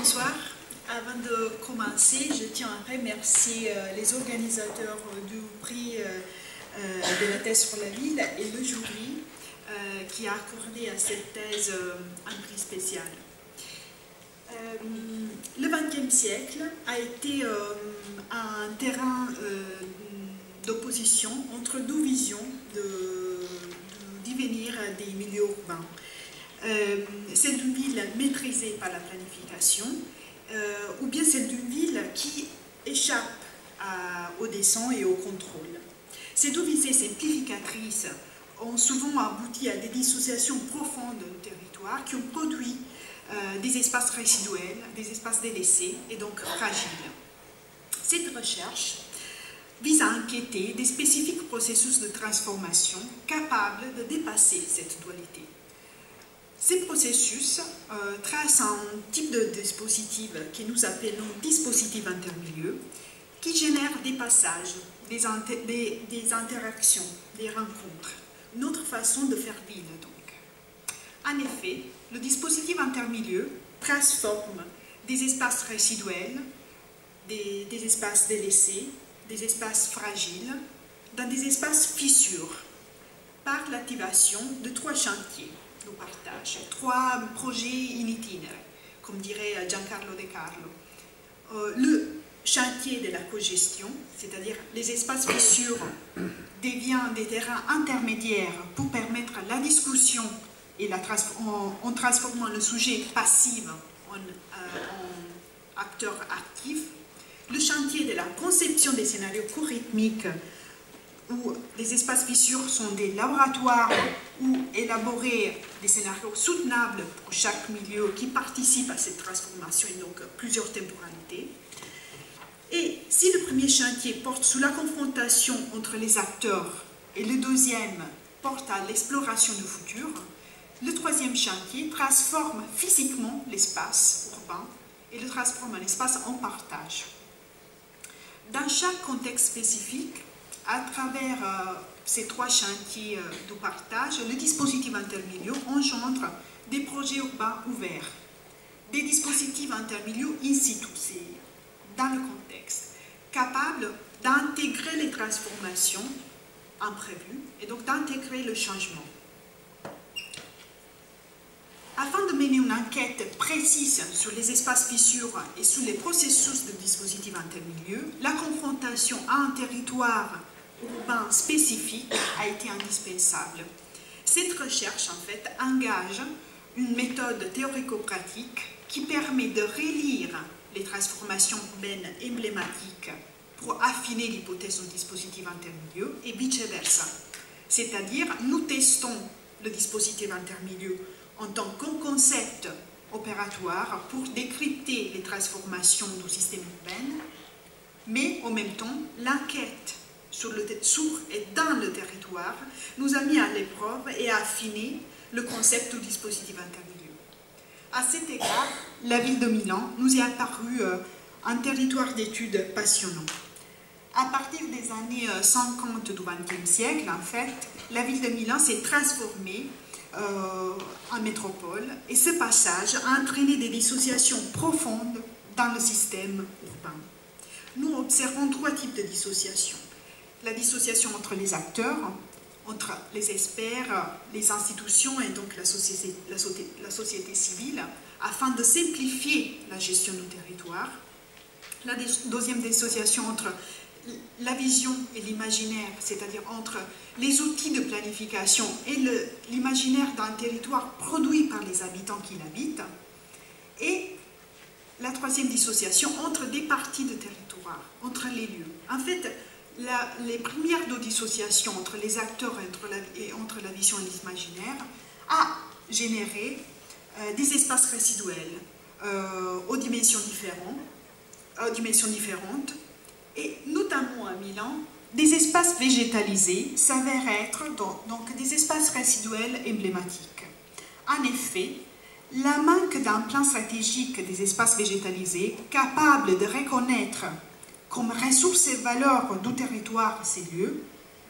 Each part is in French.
Bonsoir. Avant de commencer, je tiens à remercier les organisateurs du prix de la thèse sur la ville et le jury qui a accordé à cette thèse un prix spécial. Le XXe siècle a été un terrain d'opposition entre deux visions du devenir des milieux urbains. Celle d'une ville maîtrisée par la planification ou bien celle d'une ville qui échappe au dessin et au contrôle. Ces deux visées simplificatrices ont souvent abouti à des dissociations profondes du territoire qui ont produit des espaces résiduels, des espaces délaissés et donc fragiles. Cette recherche vise à enquêter des spécifiques processus de transformation capables de dépasser cette dualité. Ces processus tracent un type de dispositif que nous appelons dispositif intermilieu qui génère des passages, des interactions, des rencontres, une autre façon de faire ville donc. En effet, le dispositif intermilieu transforme des espaces résiduels, des espaces délaissés, des espaces fragiles, dans des espaces fissures par l'activation de trois chantiers. Nous partage, trois projets in itinere, comme dirait Giancarlo De Carlo. Le chantier de la cogestion, c'est-à-dire les espaces fissures, deviennent des terrains intermédiaires pour permettre la discussion et en transformant le sujet passif en acteur actif. Le chantier de la conception des scénarios co-rythmiques, où les espaces fissures sont des laboratoires où élaborer des scénarios soutenables pour chaque milieu qui participe à cette transformation et donc plusieurs temporalités. Et si le premier chantier porte sur la confrontation entre les acteurs et le deuxième porte à l'exploration du futur, le troisième chantier transforme physiquement l'espace urbain et le transforme en espace en partage. Dans chaque contexte spécifique, à travers ces trois chantiers de partage, le dispositif intermilieu engendre des projets urbains ouverts, des dispositifs intermilieux in situ, dans le contexte, capables d'intégrer les transformations imprévues et donc d'intégrer le changement. Afin de mener une enquête précise sur les espaces fissures et sur les processus de dispositifs intermilieux, la confrontation à un territoire urbain spécifique a été indispensable. Cette recherche, en fait, engage une méthode théorico-pratique qui permet de relire les transformations urbaines emblématiques pour affiner l'hypothèse du dispositif intermilieu et vice-versa. C'est-à-dire, nous testons le dispositif intermilieu en tant que concept opératoire pour décrypter les transformations du système urbain, mais en même temps, l'enquête sur et dans le territoire nous a mis à l'épreuve et a affiné le concept du dispositif intermilieu. À cet égard, la ville de Milan nous est apparue un territoire d'études passionnant. À partir des années 50 du XXe siècle, en fait, la ville de Milan s'est transformée en métropole et ce passage a entraîné des dissociations profondes dans le système urbain. Nous observons trois types de dissociations. La dissociation entre les acteurs, entre les experts, les institutions et donc la société civile, afin de simplifier la gestion du territoire. La deuxième dissociation entre la vision et l'imaginaire, c'est-à-dire entre les outils de planification et l'imaginaire d'un territoire produit par les habitants qui l'habitent. Et la troisième dissociation entre des parties de territoire, entre les lieux. En fait, les premières deux dissociations entre les acteurs et entre la vision et l'imaginaire a généré des espaces résiduels aux dimensions différentes et notamment à Milan, des espaces végétalisés s'avèrent être donc des espaces résiduels emblématiques. En effet, la manque d'un plan stratégique des espaces végétalisés capable de reconnaître comme ressources et valeurs du territoire ces lieux,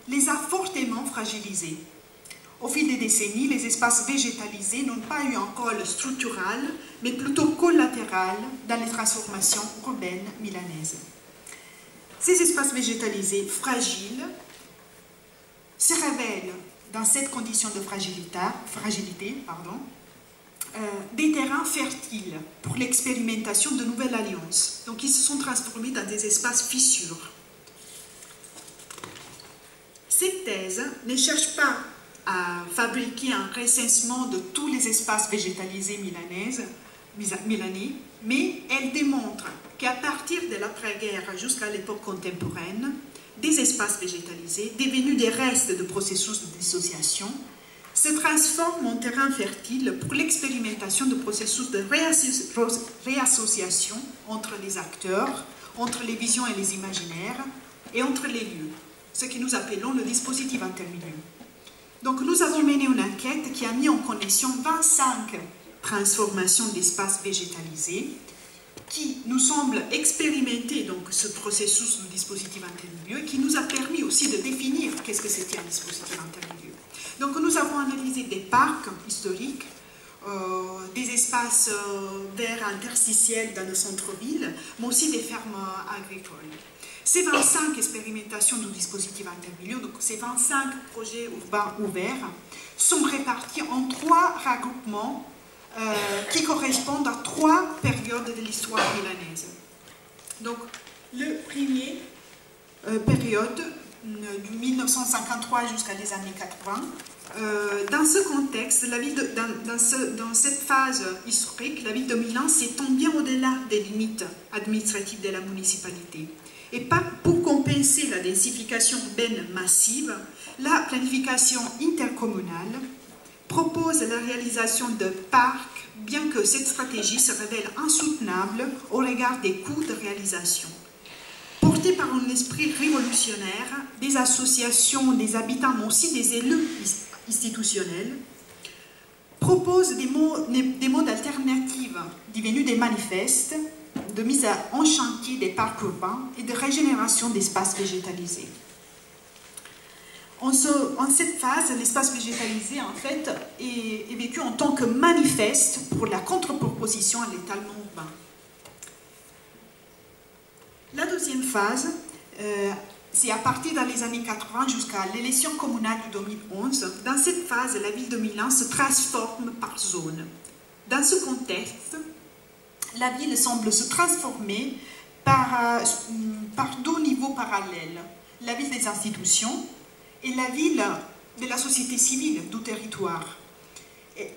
les a fortement fragilisés. Au fil des décennies, les espaces végétalisés n'ont pas eu un rôle structural, mais plutôt collatéral dans les transformations urbaines milanaises. Ces espaces végétalisés fragiles se révèlent dans cette condition de fragilité, des terrains fertiles pour l'expérimentation de nouvelles alliances. Donc ils se sont transformés dans des espaces fissures. Cette thèse ne cherche pas à fabriquer un recensement de tous les espaces végétalisés milanais, mais elle démontre qu'à partir de l'après-guerre jusqu'à l'époque contemporaine, des espaces végétalisés, devenus des restes de processus de dissociation, se transforment en terrain fertile pour l'expérimentation de processus de réassociation entre les acteurs, entre les visions et les imaginaires, et entre les lieux, ce que nous appelons le dispositif intermilieu. Donc nous avons mené une enquête qui a mis en connexion 25 transformations d'espaces végétalisés, qui nous semble expérimenter donc ce processus du dispositif intermilieu, qui nous a permis aussi de définir qu'est-ce que c'était un dispositif intermilieu. Donc nous avons analysé des parcs historiques, des espaces verts interstitiels dans le centre-ville, mais aussi des fermes agricoles. Ces 25 expérimentations du dispositif intermilieu, donc ces 25 projets urbains ouverts, sont répartis en 3 regroupements qui correspondent à 3 périodes de l'histoire milanaise. Donc, le premier période, de 1953 jusqu'à les années 80, dans ce contexte, dans cette phase historique, la ville de Milan s'étend bien au-delà des limites administratives de la municipalité. Et pour compenser la densification urbaine massive, la planification intercommunale propose la réalisation de parcs, bien que cette stratégie se révèle insoutenable au regard des coûts de réalisation. Portée par un esprit révolutionnaire, des associations, des habitants, mais aussi des élus institutionnels, proposent des modes alternatifs devenus des manifestes, de mise en chantier des parcs urbains et de régénération d'espaces végétalisés. En cette phase, l'espace végétalisé, en fait, est vécu en tant que manifeste pour la contre-proposition à l'étalement urbain. La deuxième phase, c'est à partir des années 80 jusqu'à l'élection communale de 2011. Dans cette phase, la ville de Milan se transforme par zone. Dans ce contexte, la ville semble se transformer par 2 niveaux parallèles. La ville des institutions et la ville de la société civile du territoire.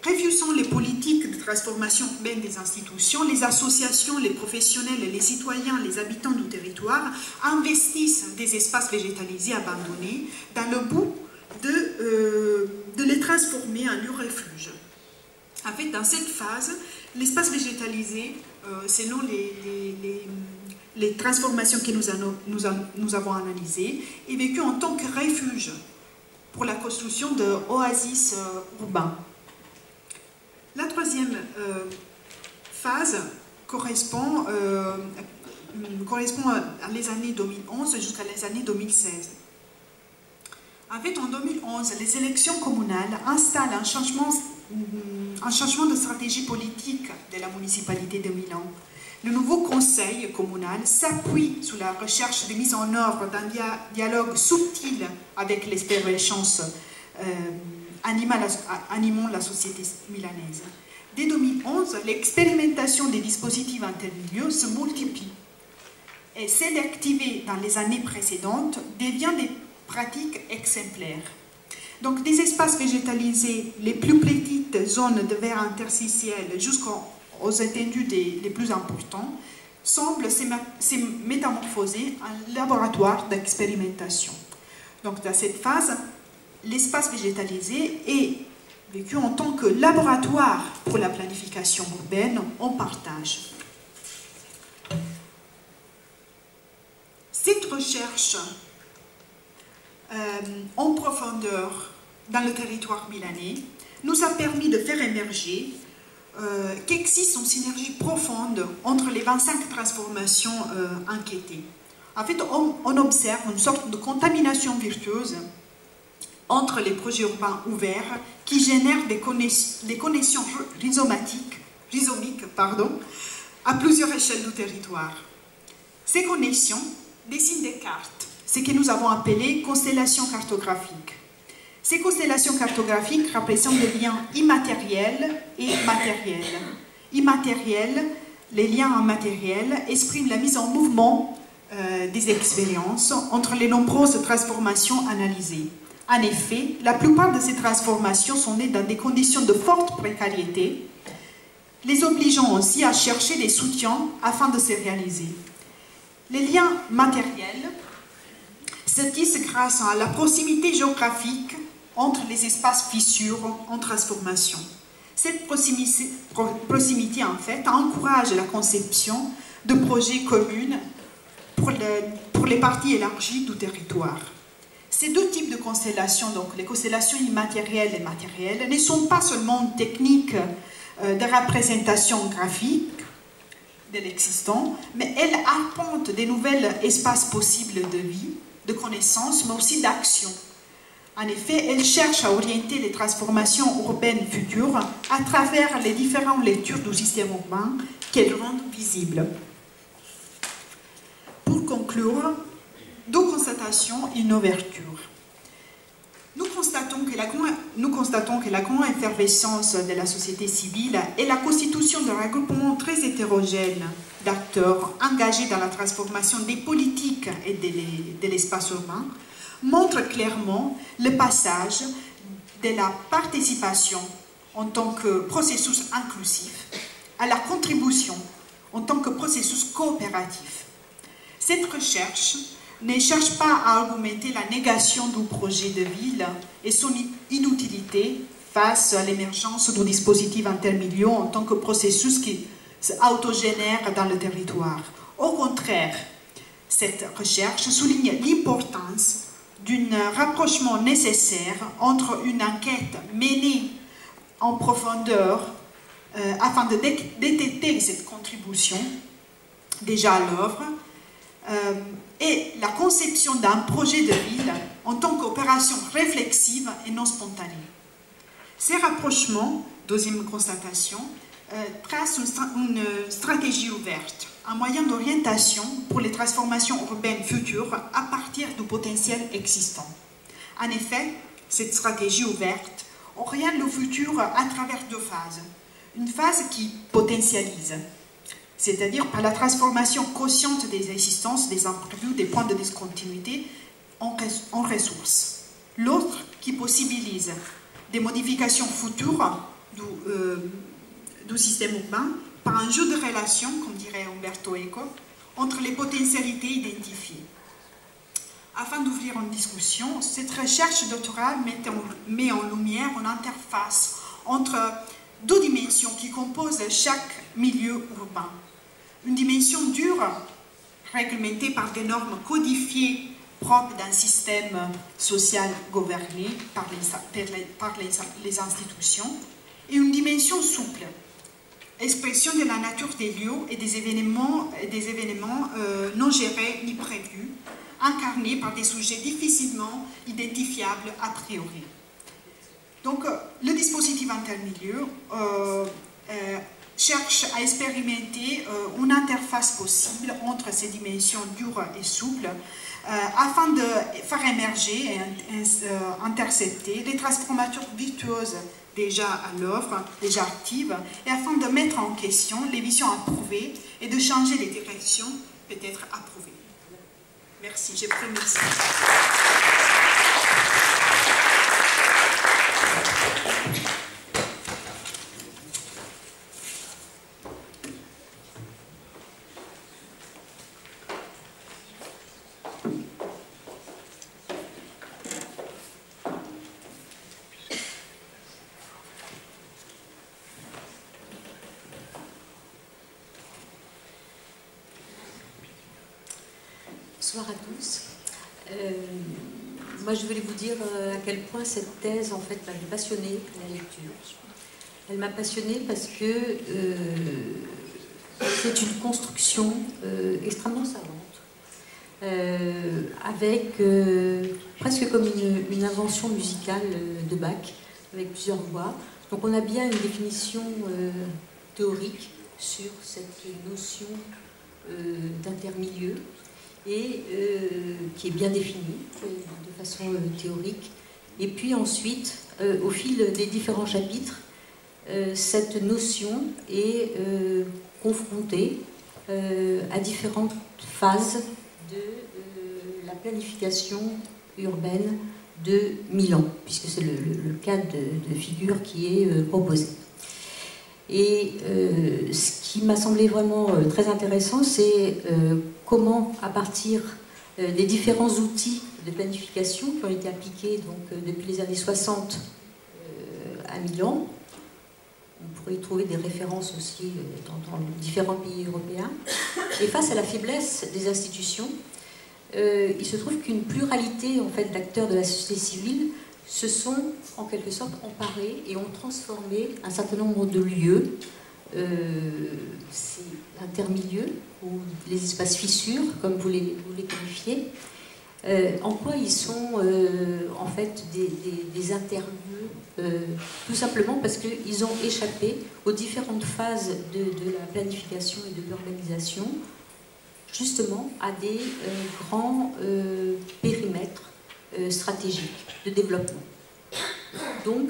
Refusant les politiques de transformation urbaine des institutions, les associations, les professionnels, les citoyens, les habitants du territoire investissent des espaces végétalisés abandonnés dans le but de les transformer en lieu refuge. En fait, dans cette phase, l'espace végétalisé, selon les transformations que nous avons analysées, est vécu en tant que refuge pour la construction d'oasis urbains. La troisième phase correspond à les années 2011 jusqu'à les années 2016. En fait, en 2011, les élections communales installent un changement de stratégie politique de la municipalité de Milan. Le nouveau conseil communal s'appuie sur la recherche de mise en œuvre d'un dialogue subtil avec l'expérience animant la société milanaise. Dès 2011, l'expérimentation des dispositifs intermilieux se multiplie et celle activée dans les années précédentes devient des pratiques exemplaires. Donc des espaces végétalisés, les plus petites zones de verre interstitiel jusqu'aux étendues les plus importants, semblent se métamorphoser en laboratoire d'expérimentation. Donc dans cette phase, l'espace végétalisé est vécu en tant que laboratoire pour la planification urbaine en partage. Cette recherche en profondeur dans le territoire milanais nous a permis de faire émerger qu'existe une synergie profonde entre les 25 transformations enquêtées. En fait, on observe une sorte de contamination virtueuse entre les projets urbains ouverts qui génèrent des connexions rhizomiques à plusieurs échelles du territoire. Ces connexions dessinent des cartes, ce que nous avons appelé constellations cartographiques. Ces constellations cartographiques représentent des liens immatériels et matériels. Immatériels, les liens immatériels expriment la mise en mouvement des expériences entre les nombreuses transformations analysées. En effet, la plupart de ces transformations sont nées dans des conditions de forte précarité, les obligeant aussi à chercher des soutiens afin de se réaliser. Les liens matériels se tissent grâce à la proximité géographique entre les espaces fissures en transformation. Cette proximité, en fait, encourage la conception de projets communs pour les parties élargies du territoire. Ces deux types de constellations, donc les constellations immatérielles et matérielles, ne sont pas seulement une technique de représentation graphique de l'existant, mais elles arpentent des nouveaux espaces possibles de vie, de connaissances, mais aussi d'action. En effet, elles cherchent à orienter les transformations urbaines futures à travers les différentes lectures du système urbain qu'elles rendent visibles. Pour conclure, deux constatations et une ouverture. Nous constatons que la grande effervescence de la société civile et la constitution d'un regroupement très hétérogène d'acteurs engagés dans la transformation des politiques et de l'espace urbain montrent clairement le passage de la participation en tant que processus inclusif à la contribution en tant que processus coopératif. Cette recherche ne cherche pas à argumenter la négation du projet de ville et son inutilité face à l'émergence du dispositif intermilieu en tant que processus qui s'autogénère dans le territoire. Au contraire, cette recherche souligne l'importance d'un rapprochement nécessaire entre une enquête menée en profondeur afin de détecter cette contribution déjà à l'œuvre et la conception d'un projet de ville en tant qu'opération réflexive et non spontanée. Ces rapprochements, deuxième constatation, tracent une stratégie ouverte, un moyen d'orientation pour les transformations urbaines futures à partir du potentiel existant. En effet, cette stratégie ouverte oriente le futur à travers deux phases. Une phase qui potentialise, c'est-à-dire par la transformation consciente des existences, des imprévus, des points de discontinuité en ressources. L'autre qui possibilise des modifications futures du système urbain par un jeu de relations, comme dirait Umberto Eco, entre les potentialités identifiées. Afin d'ouvrir une discussion, cette recherche doctorale met en lumière une interface entre deux dimensions qui composent chaque milieu urbain. Une dimension dure, réglementée par des normes codifiées propres d'un système social gouverné par les institutions, et une dimension souple, expression de la nature des lieux et des événements non gérés ni prévus, incarnés par des sujets difficilement identifiables a priori. Donc, le dispositif intermilieu cherche à expérimenter une interface possible entre ces dimensions dures et souples afin de faire émerger et intercepter les transformations virtuoses déjà à l'œuvre, déjà actives, et afin de mettre en question les visions approuvées et de changer les directions peut-être approuvées. Merci, j'ai pris merci. Bonsoir à tous. Moi, je voulais vous dire à quel point cette thèse, en fait, m'avait passionnée, la lecture. Elle m'a passionnée parce que c'est une construction extrêmement savante. avec presque comme une invention musicale de Bach, avec plusieurs voix. Donc on a bien une définition théorique sur cette notion d'intermilieu, et qui est bien définie de façon théorique. Et puis ensuite, au fil des différents chapitres, cette notion est confrontée à différentes phases de la planification urbaine de Milan, puisque c'est le cas de figure qui est proposé. Et ce qui m'a semblé vraiment très intéressant, c'est comment, à partir des différents outils de planification qui ont été appliqués donc, depuis les années 60 à Milan, on pourrait y trouver des références aussi dans différents pays européens, et face à la faiblesse des institutions, il se trouve qu'une pluralité en fait, d'acteurs de la société civile se sont en quelque sorte emparés et ont transformé un certain nombre de lieux, ces intermilieux ou les espaces fissures, comme vous les qualifiez, en quoi ils sont en fait des interlieux, tout simplement parce qu'ils ont échappé aux différentes phases de la planification et de l'urbanisation, justement à des grands périmètres stratégiques de développement. Donc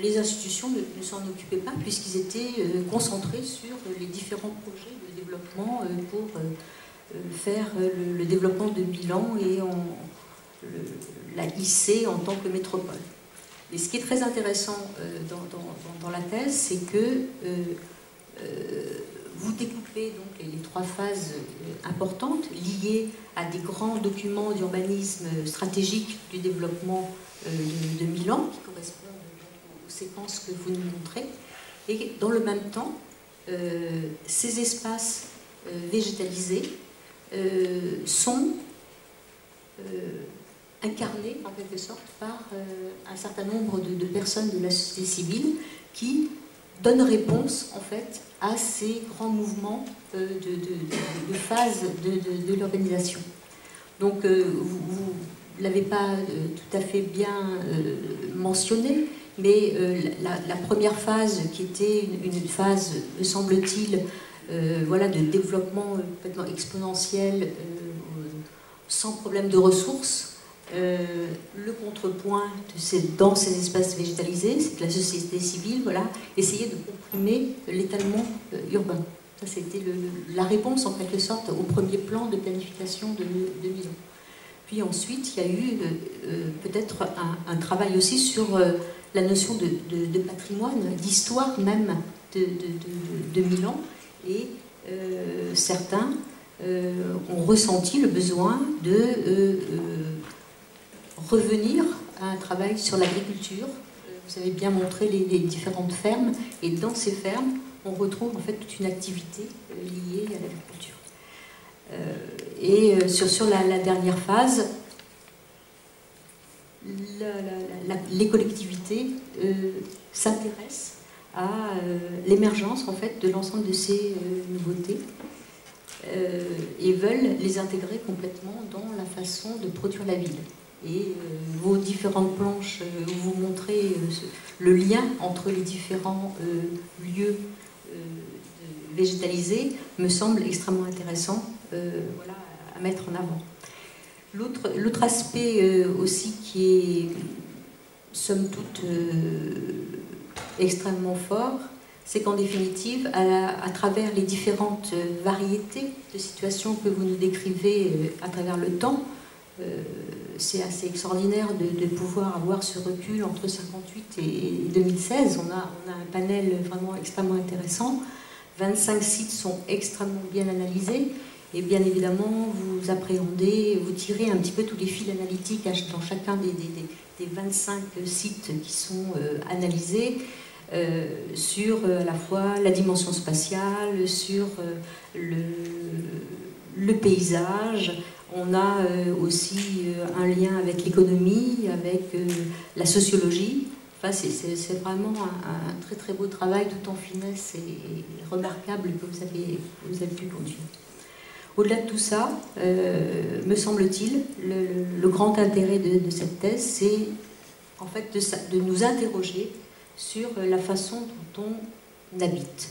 les institutions ne s'en occupaient pas puisqu'ils étaient concentrés sur les différents projets de développement pour faire le développement de Milan et la hisser en tant que métropole. Et ce qui est très intéressant dans la thèse, c'est que vous découpez donc les trois phases importantes liées à des grands documents d'urbanisme stratégique du développement de Milan, qui correspondent aux séquences que vous nous montrez. Et dans le même temps, ces espaces végétalisés sont incarnés en quelque sorte par un certain nombre de personnes de la société civile qui donnent réponse en fait à ces grands mouvements de phase de l'urbanisation. Donc vous ne l'avez pas tout à fait bien mentionné, mais la première phase qui était une phase, me semble-t-il, voilà, de développement complètement exponentiel, sans problème de ressources. Le contrepoint dans ces espaces végétalisés, c'est que la société civile, voilà, essayait de comprimer l'étalement urbain. Ça, c'était la réponse, en quelque sorte, au premier plan de planification de Milan. Puis ensuite, il y a eu peut-être un travail aussi sur la notion de patrimoine, d'histoire même de Milan, et certains ont ressenti le besoin de revenir à un travail sur l'agriculture. Vous avez bien montré les différentes fermes, et dans ces fermes, on retrouve en fait toute une activité liée à l'agriculture. Et sur la dernière phase, les collectivités s'intéressent à l'émergence en fait de l'ensemble de ces nouveautés et veulent les intégrer complètement dans la façon de produire la ville. Et vos différentes planches où vous montrez le lien entre les différents lieux végétalisés me semble extrêmement intéressant voilà, à mettre en avant. L'autre aspect aussi qui est somme toute extrêmement fort, c'est qu'en définitive, à travers les différentes variétés de situations que vous nous décrivez à travers le temps, c'est assez extraordinaire de pouvoir avoir ce recul entre 1958 et 2016. On a un panel vraiment extrêmement intéressant. 25 sites sont extrêmement bien analysés. Et bien évidemment, vous appréhendez, vous tirez un petit peu tous les fils analytiques dans chacun des 25 sites qui sont analysés sur à la fois la dimension spatiale, sur le paysage. On a aussi un lien avec l'économie, avec la sociologie. Enfin, c'est vraiment un très très beau travail, tout en finesse et remarquable que vous avez pu conduire. Au-delà de tout ça, me semble-t-il, le grand intérêt de cette thèse, c'est en fait de nous interroger sur la façon dont on habite.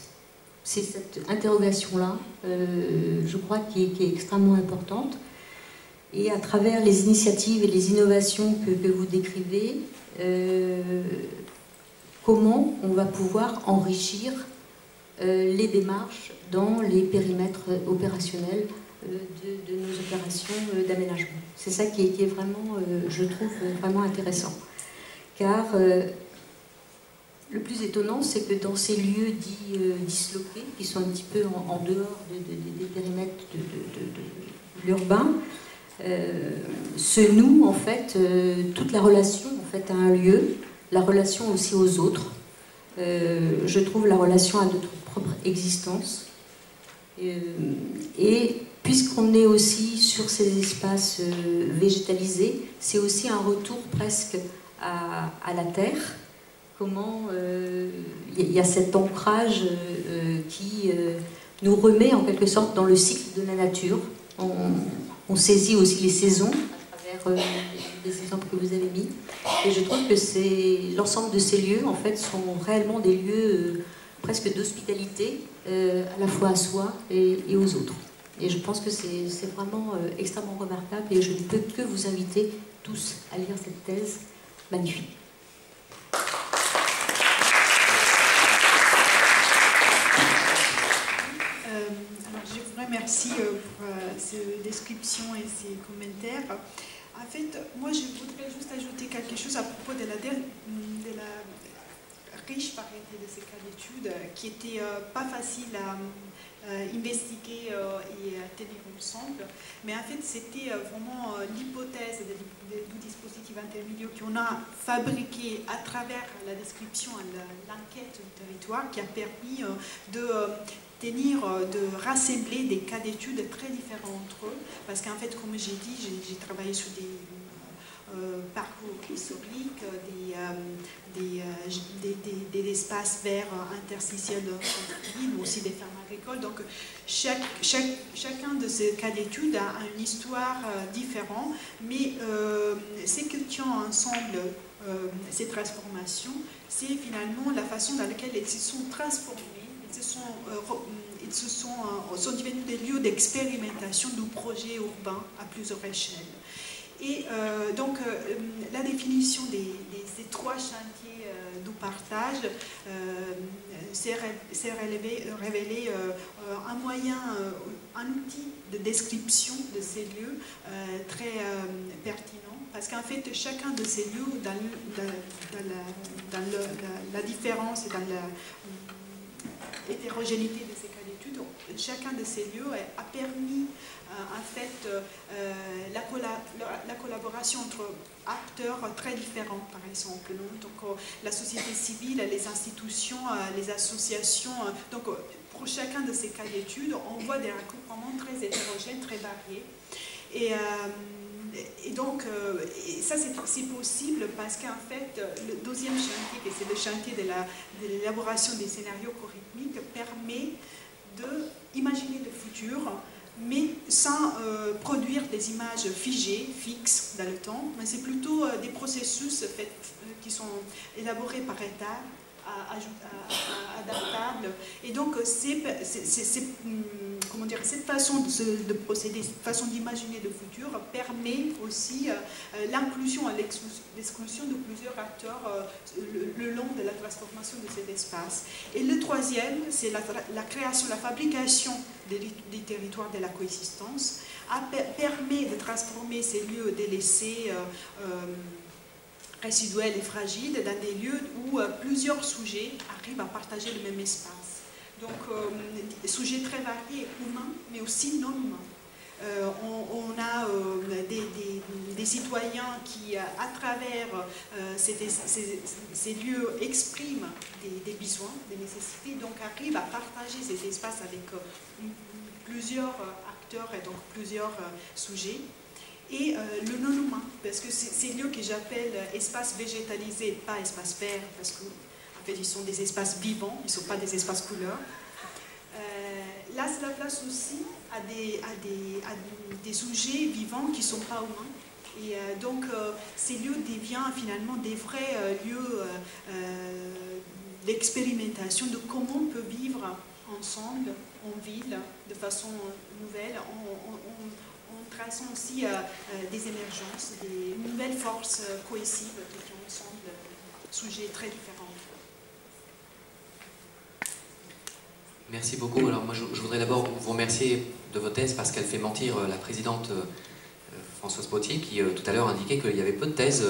C'est cette interrogation-là, je crois, qui est extrêmement importante. Et à travers les initiatives et les innovations que vous décrivez, comment on va pouvoir enrichir les démarches dans les périmètres opérationnels de nos opérations d'aménagement. C'est ça qui est vraiment, je trouve, vraiment intéressant. Car le plus étonnant, c'est que dans ces lieux dits disloqués, qui sont un petit peu en dehors des périmètres de l'urbain, se noue en fait toute la relation en fait, à un lieu, la relation aussi aux autres. Je trouve la relation à notre propre existence. Et puisqu'on est aussi sur ces espaces végétalisés, c'est aussi un retour presque à la terre. Comment il y a cet ancrage qui nous remet en quelque sorte dans le cycle de la nature. On saisit aussi les saisons à travers les exemples que vous avez mis. Et je trouve que l'ensemble de ces lieux, en fait, sont réellement des lieux presque d'hospitalité, à la fois à soi et aux autres. Et je pense que c'est vraiment extrêmement remarquable et je ne peux que vous inviter tous à lire cette thèse magnifique. Alors, je vous remercie pour ces descriptions et ces commentaires. En fait, moi, je voudrais juste ajouter quelque chose à propos de la riche variété de ces cas d'études qui n'était pas facile à investiguer et à tenir ensemble. Mais en fait, c'était vraiment l'hypothèse du dispositif intermédiaire qu'on a fabriqué à travers la description et l'enquête du territoire qui a permis de rassembler des cas d'études très différents entre eux. Parce qu'en fait, comme j'ai dit, j'ai travaillé sur des parcours historiques, des espaces verts interstitiels de centre-ville, mais aussi des fermes agricoles. Donc, chacun de ces cas d'études a une histoire différente, mais ce qui tient ensemble ces transformations, c'est finalement la façon dans laquelle elles se sont transformées, sont devenus des lieux d'expérimentation de projets urbains à plusieurs échelles. Et donc, la définition de ces trois chantiers du partage s'est révélé un moyen, un outil de description de ces lieux très pertinent. Parce qu'en fait, chacun de ces lieux, dans la différence et dans l'hétérogénéité de ces cas d'études, chacun de ces lieux a permis en fait la collaboration entre acteurs très différents, par exemple. Donc, la société civile, les institutions, les associations. Donc, pour chacun de ces cas d'études, on voit des regroupements très hétérogènes, très variés. Et donc, ça c'est possible parce qu'en fait, le deuxième chantier, qui c'est le chantier de l'élaboration des scénarios chorythmiques, permet d'imaginer le futur, mais sans produire des images figées, fixes dans le temps, mais c'est plutôt des processus qui sont élaborés par étapes, adaptables. Et donc, comment dire, cette façon de procéder, cette façon d'imaginer le futur permet aussi l'inclusion et l'exclusion de plusieurs acteurs le long de la transformation de cet espace. Et le troisième, c'est la création, la fabrication des territoires de la coexistence, permet de transformer ces lieux délaissés, résiduels et fragiles dans des lieux où plusieurs sujets arrivent à partager le même espace. Donc, sujets très variés, humains, mais aussi non humains. On a des citoyens qui, à travers ces lieux, expriment des besoins, des nécessités, donc arrivent à partager cet espace avec plusieurs acteurs et donc plusieurs sujets. Et le non-humain, parce que ces lieux que j'appelle espaces végétalisés, pas espaces verts, parce qu'en fait ils sont des espaces vivants, ils ne sont pas des espaces couleurs. laisse la place aussi à des sujets vivants qui ne sont pas humains. Et donc, ces lieux deviennent finalement des vrais lieux d'expérimentation de comment on peut vivre ensemble, en ville, de façon nouvelle, en traçant aussi des émergences, des nouvelles forces cohesives qui ont ensemble sujets très différents. Merci beaucoup. Alors moi, je voudrais d'abord vous remercier de votre thèse parce qu'elle fait mentir la présidente Françoise Pottier qui tout à l'heure indiquait qu'il y avait peu de thèses,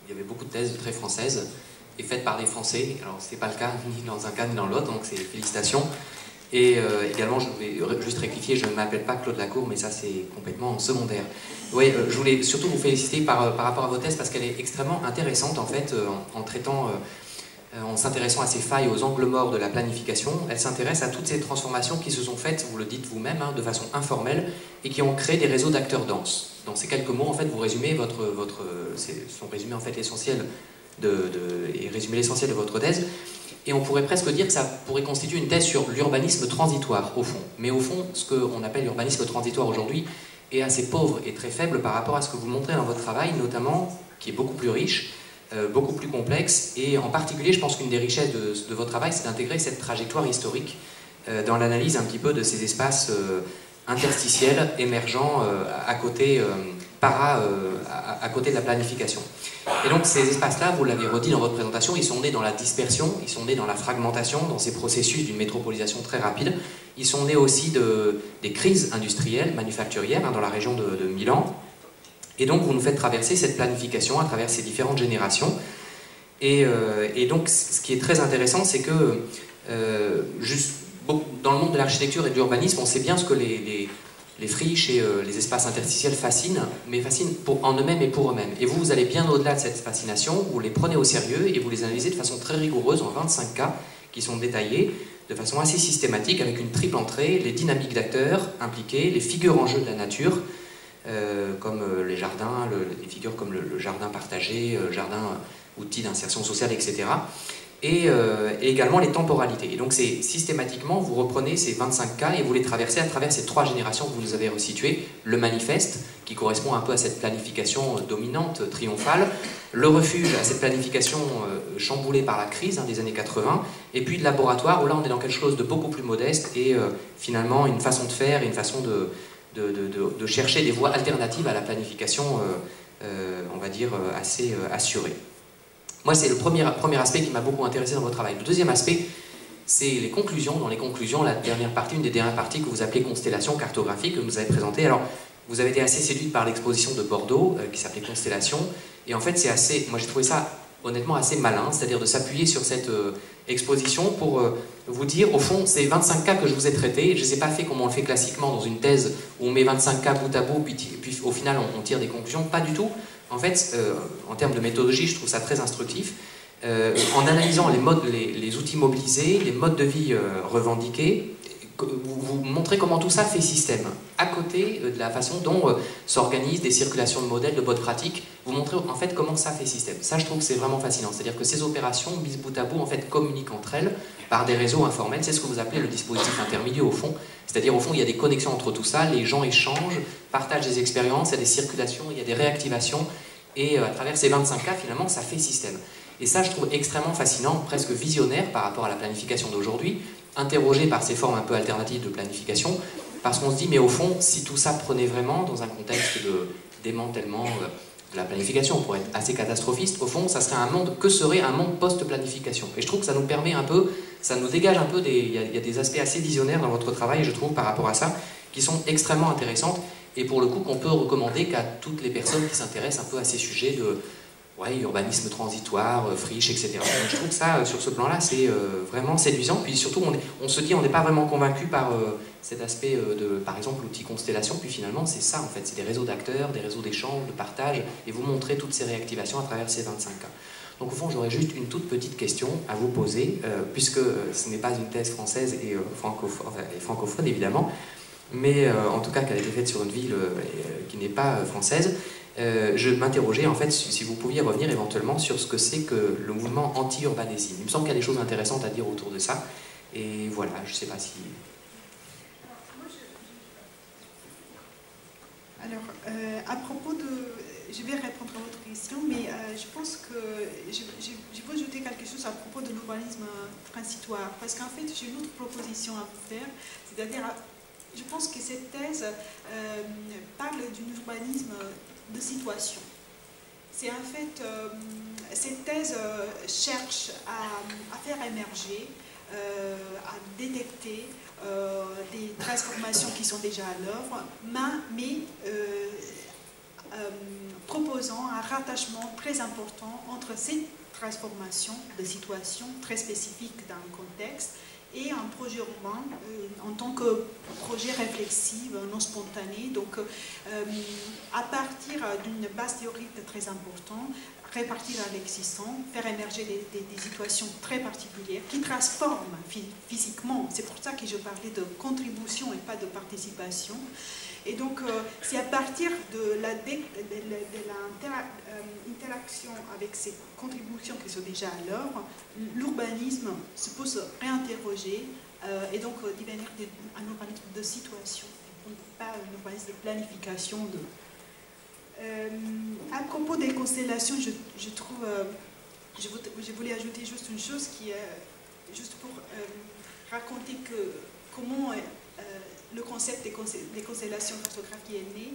il y avait beaucoup de thèses très françaises et faites par des Français. Alors ce n'est pas le cas ni dans un cas ni dans l'autre, donc c'est félicitations. Et également, je voulais juste rectifier, je ne m'appelle pas Claude Lacour, mais ça c'est complètement secondaire. Oui, je voulais surtout vous féliciter par rapport à votre thèse parce qu'elle est extrêmement intéressante en fait en traitant... en s'intéressant à ces failles, aux angles morts de la planification. Elle s'intéresse à toutes ces transformations qui se sont faites, vous le dites vous-même, de façon informelle, et qui ont créé des réseaux d'acteurs denses. Dans ces quelques mots, en fait, vous résumez sont résumés en fait l'essentiel et résumer l'essentiel de votre thèse. Et on pourrait presque dire que ça pourrait constituer une thèse sur l'urbanisme transitoire, au fond. Mais au fond, ce qu'on appelle l'urbanisme transitoire aujourd'hui est assez pauvre et très faible par rapport à ce que vous montrez dans votre travail, notamment, qui est beaucoup plus riche, beaucoup plus complexe, et en particulier je pense qu'une des richesses de votre travail c'est d'intégrer cette trajectoire historique dans l'analyse un petit peu de ces espaces interstitiels émergents à côté de la planification. Et donc ces espaces-là, vous l'avez redit dans votre présentation, ils sont nés dans la dispersion, ils sont nés dans la fragmentation, dans ces processus d'une métropolisation très rapide, ils sont nés aussi des crises industrielles, manufacturières dans la région de Milan. Et donc, vous nous faites traverser cette planification à travers ces différentes générations. Et donc, ce qui est très intéressant, c'est que dans le monde de l'architecture et de l'urbanisme, on sait bien ce que les friches et les espaces interstitiels fascinent, mais fascinent en eux-mêmes et pour eux-mêmes. Et vous allez bien au-delà de cette fascination, vous les prenez au sérieux et vous les analysez de façon très rigoureuse en 25 cas qui sont détaillés de façon assez systématique avec une triple entrée, les dynamiques d'acteurs impliqués, les figures en jeu de la nature, comme les jardins, les figures comme le jardin partagé, jardin outil d'insertion sociale, etc. Et également les temporalités. Et donc c'est systématiquement, vous reprenez ces 25 cas et vous les traversez à travers ces trois générations que vous nous avez resituées. Le manifeste, qui correspond un peu à cette planification dominante, triomphale. Le refuge, à cette planification chamboulée par la crise des années 80. Et puis le laboratoire, où là on est dans quelque chose de beaucoup plus modeste et finalement une façon de faire et une façon de chercher des voies alternatives à la planification, on va dire, assez assurée. Moi, c'est le premier aspect qui m'a beaucoup intéressé dans votre travail. Le deuxième aspect, c'est les conclusions. Dans les conclusions, la dernière partie, une des dernières parties que vous appelez constellation cartographique, que vous avez présentée. Alors, vous avez été assez séduite par l'exposition de Bordeaux, qui s'appelait Constellation. Et en fait, c'est assez... Moi, j'ai trouvé ça, honnêtement, assez malin, c'est-à-dire de s'appuyer sur cette exposition pour vous dire, au fond, ces 25 cas que je vous ai traités, je ne les ai pas fait comme on le fait classiquement dans une thèse où on met 25 cas bout à bout, puis au final, on tire des conclusions. Pas du tout. En fait, en termes de méthodologie, je trouve ça très instructif. En analysant les outils mobilisés, les modes de vie revendiqués, vous montrez comment tout ça fait système. À côté de la façon dont s'organisent des circulations de modèles, de bonnes pratiques, vous montrez en fait comment ça fait système. Ça, je trouve que c'est vraiment fascinant. C'est-à-dire que ces opérations, mises bout à bout, en fait, communiquent entre elles par des réseaux informels. C'est ce que vous appelez le dispositif intermédiaire au fond. C'est-à-dire, au fond, il y a des connexions entre tout ça, les gens échangent, partagent des expériences, il y a des circulations, il y a des réactivations, et à travers ces 25 cas, finalement, ça fait système. Et ça, je trouve extrêmement fascinant, presque visionnaire par rapport à la planification d'aujourd'hui, interrogé par ces formes un peu alternatives de planification, parce qu'on se dit, mais au fond, si tout ça prenait vraiment dans un contexte de démantèlement de la planification, pour être assez catastrophiste, au fond, ça serait un monde, que serait un monde post-planification? Et je trouve que ça nous permet un peu, ça nous dégage un peu, il y a des aspects assez visionnaires dans votre travail, je trouve, par rapport à ça, qui sont extrêmement intéressantes, et pour le coup, qu'on peut recommander qu'à toutes les personnes qui s'intéressent un peu à ces sujets de urbanisme transitoire, friche, etc. Donc je trouve que ça, sur ce plan-là, c'est vraiment séduisant. Puis surtout, on se dit, on n'est pas vraiment convaincu par cet aspect par exemple, l'outil Constellation. Puis finalement, c'est ça, en fait. C'est des réseaux d'acteurs, des réseaux d'échange, de partage, et vous montrez toutes ces réactivations à travers ces 25 cas. Donc au fond, j'aurais juste une toute petite question à vous poser, puisque ce n'est pas une thèse française et francophone, évidemment, mais en tout cas qu'elle a été faite sur une ville qui n'est pas française. Je m'interrogeais en fait si vous pouviez revenir éventuellement sur ce que c'est que le mouvement anti-urbanisme. Il me semble qu'il y a des choses intéressantes à dire autour de ça. Et voilà, je ne sais pas si... Alors, à propos de... Je vais répondre à votre question, mais je pense que je peux ajouter quelque chose à propos de l'urbanisme transitoire, parce qu'en fait, j'ai une autre proposition à vous faire, c'est-à-dire, je pense que cette thèse parle d'un urbanisme de situation. C'est en fait, cette thèse cherche à faire émerger, à détecter des transformations qui sont déjà à l'œuvre, mais proposant un rattachement très important entre ces transformations de situations très spécifiques dans le contexte et un projet urbain en tant que projet réflexif, non spontané. Donc, à partir d'une base théorique très importante, répartir à l'existant, faire émerger des situations très particulières qui transforment physiquement. C'est pour ça que je parlais de contribution et pas de participation. Et donc, c'est à partir de l'interaction avec ces contributions qui sont déjà à l'œuvre, l'urbanisme se peut se réinterroger et donc devenir un urbanisme de situation, pas un urbanisme de planification. À propos des constellations, je trouve, je voulais ajouter juste une chose qui est juste pour raconter comment le concept des constellations cartographiques est né.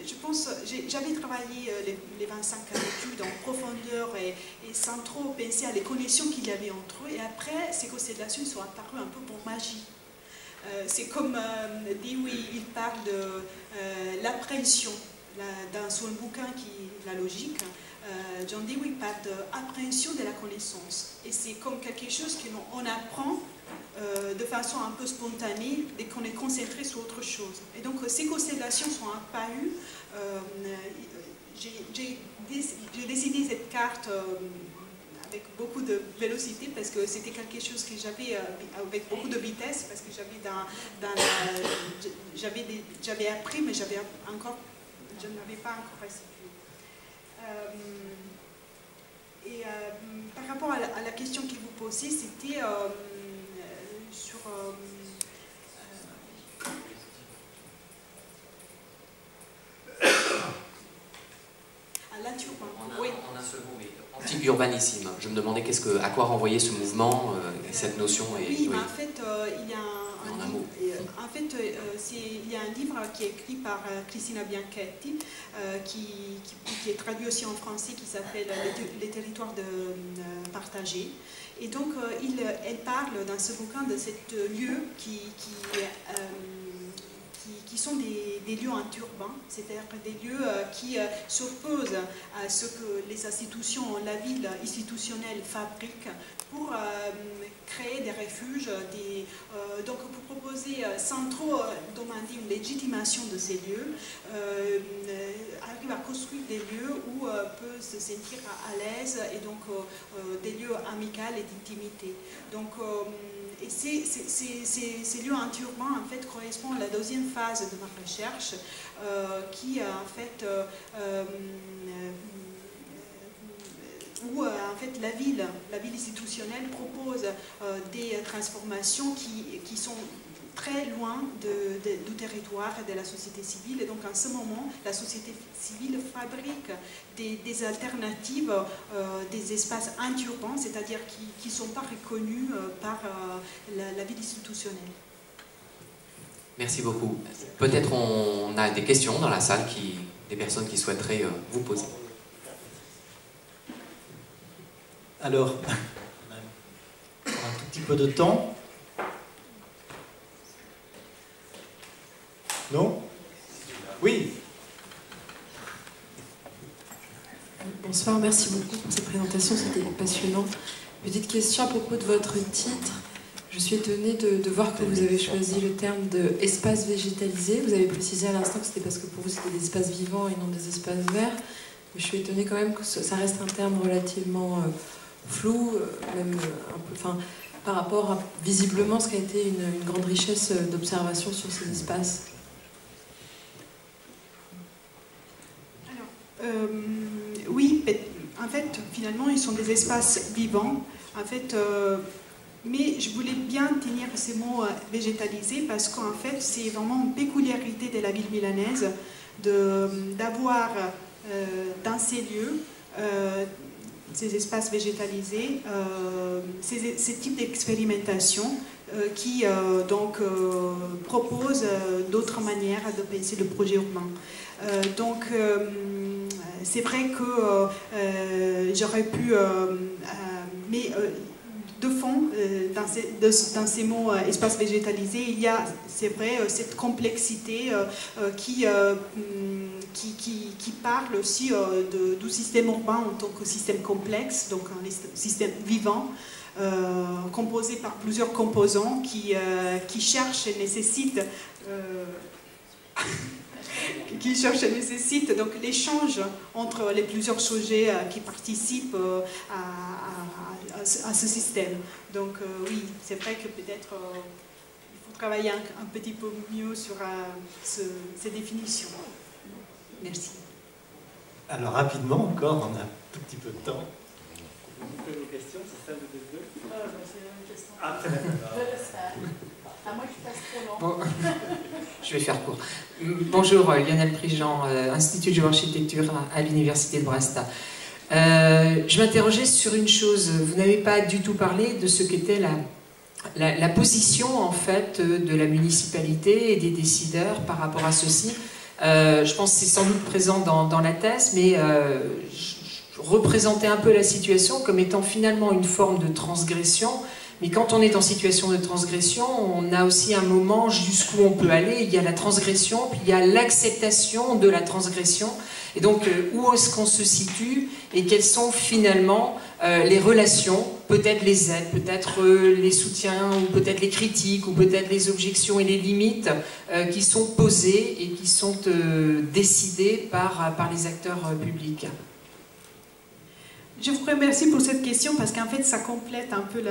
Je pense, j'avais travaillé les 25 ans d'études en profondeur et sans trop penser à les connexions qu'il y avait entre eux. Et après, ces constellations sont apparues un peu pour magie. C'est comme Dewey, il parle de l'appréhension dans son bouquin qui est La logique. John Dewey parle d'appréhension de la connaissance. Et c'est comme quelque chose qu'on apprend de façon un peu spontanée dès qu'on est concentré sur autre chose. Et donc ces constellations sont apparues. J'ai dessiné cette carte avec beaucoup de vélocité parce que c'était quelque chose que j'avais avec beaucoup de vitesse parce que j'avais appris mais je n'avais pas encore restitué. Par rapport à la question que vous posez, c'était sur à l'anti-urbain. Oui. En un seul mot, mais anti-urbanissime. Je me demandais à quoi renvoyait ce mouvement, cette notion. Oui, mais en fait, il y a il y a un livre qui est écrit par Cristina Bianchetti, qui est traduit aussi en français, qui s'appelle Les territoires partagés. Et donc, elle parle dans ce bouquin de ces lieux qui sont des lieux anti-urbains, c'est-à-dire des lieux qui s'opposent à ce que les institutions, la ville institutionnelle fabriquent pour créer des refuges, donc pour proposer, sans trop demander une légitimation de ces lieux, arrive à construire des lieux où peut se sentir à l'aise et donc des lieux amicaux et d'intimité. Donc, et ces lieux anti-urbains en fait correspondent à la deuxième phase de ma recherche qui en fait où en fait la ville institutionnelle propose des transformations qui sont très loin du territoire et de la société civile. Et donc, en ce moment, la société civile fabrique des alternatives, des espaces anti-urbains, c'est-à-dire qui ne sont pas reconnus par la ville institutionnelle. Merci beaucoup. Peut-être on a des questions dans la salle, des personnes qui souhaiteraient vous poser. Alors, on a un tout petit peu de temps. Non? Oui. Bonsoir, merci beaucoup pour cette présentation, c'était passionnant. Petite question à propos de votre titre. Je suis étonnée de voir que vous avez choisi le terme d'espace végétalisé. Vous avez précisé à l'instant que c'était parce que pour vous c'était des espaces vivants et non des espaces verts. Mais je suis étonnée quand même que ça reste un terme relativement flou, même un peu, enfin, par rapport à visiblement ce qui a été une grande richesse d'observation sur ces espaces. Oui, en fait, finalement, ils sont des espaces vivants. En fait, Mais je voulais bien tenir ces mots végétalisés parce qu'en fait, c'est vraiment une péculiarité de la ville milanaise d'avoir dans ces lieux ces espaces végétalisés, ces types d'expérimentation qui donc proposent d'autres manières de penser le projet urbain. Donc c'est vrai que j'aurais pu, mais de fond, dans ces mots espace végétalisé, il y a, c'est vrai, cette complexité qui parle aussi du système urbain en tant que système complexe, donc un système vivant, composé par plusieurs composants qui cherchent et nécessitent donc l'échange entre les plusieurs sujets qui participent à ce système. Donc oui, c'est vrai que peut-être il faut travailler un petit peu mieux sur ces définitions. Merci. Alors rapidement encore, on a un tout petit peu de temps. Vous faites vos questions, c'est ça le deux? C'est une question. Ah, très bien. À moi qui passe trop long. Bon, je vais faire court. Bonjour, Lionel Prigent, Institut de géoarchitecture à l'Université de Brest. Je m'interrogeais sur une chose. Vous n'avez pas du tout parlé de ce qu'était la position en fait de la municipalité et des décideurs par rapport à ceci. Je pense que c'est sans doute présent dans la thèse, mais je représentais un peu la situation comme étant finalement une forme de transgression. Mais quand on est en situation de transgression, on a aussi un moment jusqu'où on peut aller. Il y a la transgression, puis il y a l'acceptation de la transgression. Et donc, où est-ce qu'on se situe et quelles sont finalement les relations, peut-être les aides, peut-être les soutiens, ou peut-être les critiques, ou peut-être les objections et les limites qui sont posées et qui sont décidées par les acteurs publics. Je vous remercie pour cette question parce qu'en fait, ça complète un peu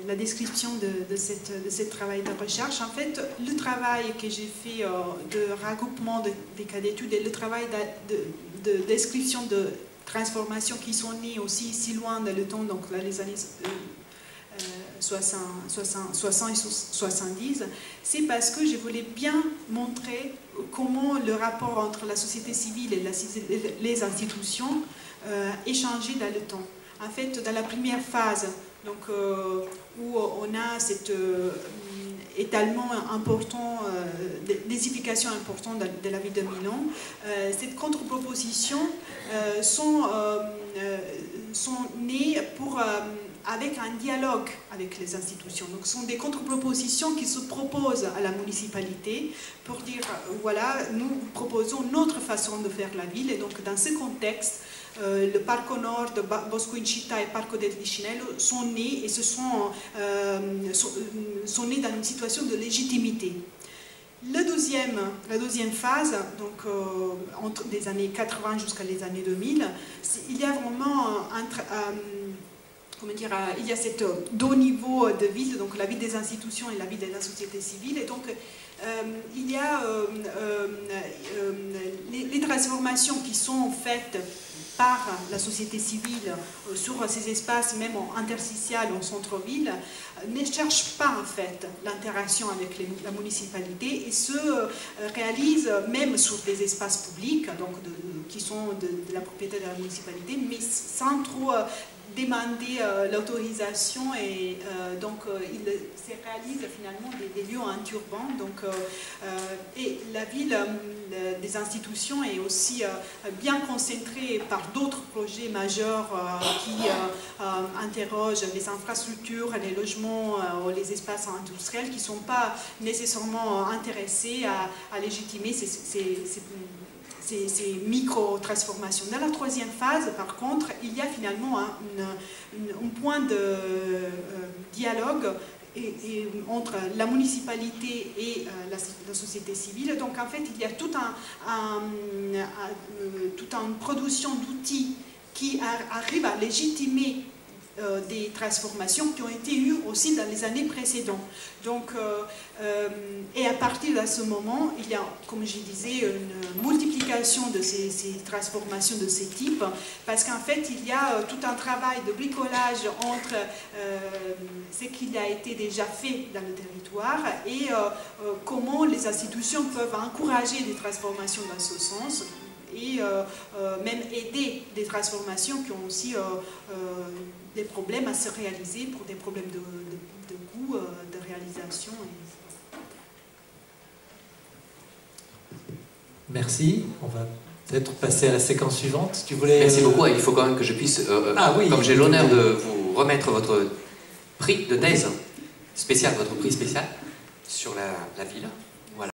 la description de ce travail de recherche. En fait, le travail que j'ai fait de regroupement des cas d'études et le travail de description de transformations qui sont nées aussi si loin dans le temps, donc là, les années 60 et 70, c'est parce que je voulais bien montrer comment le rapport entre la société civile et les institutions est changé dans le temps. En fait, dans la première phase, donc, où on a cet étalement important, densification importante de la ville de Milan, cette contre-proposition sont nées avec un dialogue avec les institutions. Donc, ce sont des contre-propositions qui se proposent à la municipalité pour dire, voilà, nous proposons notre façon de faire la ville. Et donc, dans ce contexte, le Parco Nord, Bosco Incita et Parco del Vicinello sont nés et sont nés dans une situation de légitimité. La deuxième phase, donc entre les années 80 jusqu'à les années 2000, il y a vraiment il y a ces deux niveaux de ville, donc la vie des institutions et la vie de la société civile. Et donc, il y a les transformations qui sont faites par la société civile sur ces espaces, même en interstitial, en centre-ville, ne cherchent pas en fait l'interaction avec la municipalité et se réalisent même sur des espaces publics, donc qui sont de la propriété de la municipalité, mais sans trop demander l'autorisation et donc il se réalise finalement des lieux anti-urbains. Donc, et la ville des institutions est aussi bien concentrée par d'autres projets majeurs qui interrogent les infrastructures, les logements, les espaces industriels qui ne sont pas nécessairement intéressés à légitimer ces micro-transformations. Dans la troisième phase, par contre, il y a finalement un point de dialogue entre la municipalité et la société civile. Donc en fait, il y a toute une production d'outils qui arrive à légitimer des transformations qui ont été eues aussi dans les années précédentes. Donc, et à partir de ce moment, il y a, comme je disais, une multiplication de ces transformations de ces types, parce qu'en fait, il y a tout un travail de bricolage entre ce qui a été déjà fait dans le territoire et comment les institutions peuvent encourager des transformations dans ce sens, et même aider des transformations qui ont aussi des problèmes à se réaliser pour des problèmes de coût, de réalisation. Merci. On va peut-être passer à la séquence suivante. Tu voulais, Merci beaucoup. Il faut quand même que je puisse, oui, comme j'ai l'honneur de vous remettre votre prix de thèse spécial, votre prix spécial sur la ville.